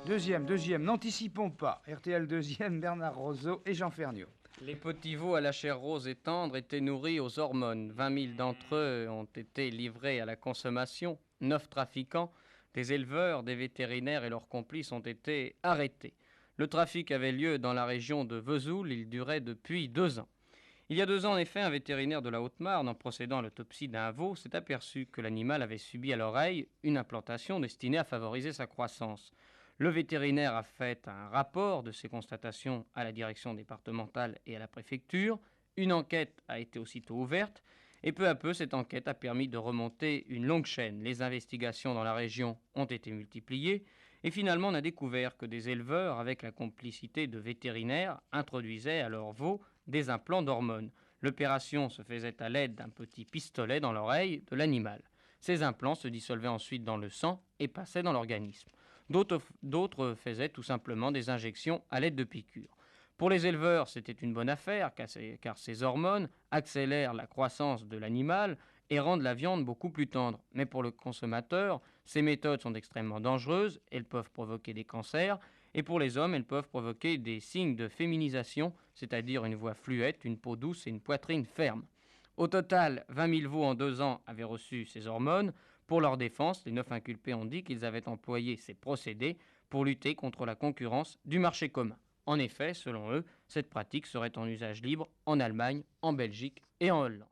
Deuxième, n'anticipons pas. RTL deuxième, Bernard Roseau et Jean Ferniaud. Les petits veaux à la chair rose et tendre étaient nourris aux hormones. 20 000 d'entre eux ont été livrés à la consommation. 9 trafiquants, des éleveurs, des vétérinaires et leurs complices ont été arrêtés. Le trafic avait lieu dans la région de Vesoul. Il durait depuis 2 ans. Il y a 2 ans, en effet, un vétérinaire de la Haute-Marne, en procédant à l'autopsie d'un veau, s'est aperçu que l'animal avait subi à l'oreille une implantation destinée à favoriser sa croissance. Le vétérinaire a fait un rapport de ces constatations à la direction départementale et à la préfecture. Une enquête a été aussitôt ouverte et peu à peu, cette enquête a permis de remonter une longue chaîne. Les investigations dans la région ont été multipliées et finalement, on a découvert que des éleveurs, avec la complicité de vétérinaires, introduisaient à leurs veaux des implants d'hormones. L'opération se faisait à l'aide d'un petit pistolet dans l'oreille de l'animal. Ces implants se dissolvaient ensuite dans le sang et passaient dans l'organisme. D'autres faisaient tout simplement des injections à l'aide de piqûres. Pour les éleveurs, c'était une bonne affaire car ces hormones accélèrent la croissance de l'animal et rendent la viande beaucoup plus tendre. Mais pour le consommateur, ces méthodes sont extrêmement dangereuses, elles peuvent provoquer des cancers et pour les hommes, elles peuvent provoquer des signes de féminisation, c'est-à-dire une voix fluette, une peau douce et une poitrine ferme. Au total, 20 000 veaux en 2 ans avaient reçu ces hormones. Pour leur défense, les 9 inculpés ont dit qu'ils avaient employé ces procédés pour lutter contre la concurrence du marché commun. En effet, selon eux, cette pratique serait en usage libre en Allemagne, en Belgique et en Hollande.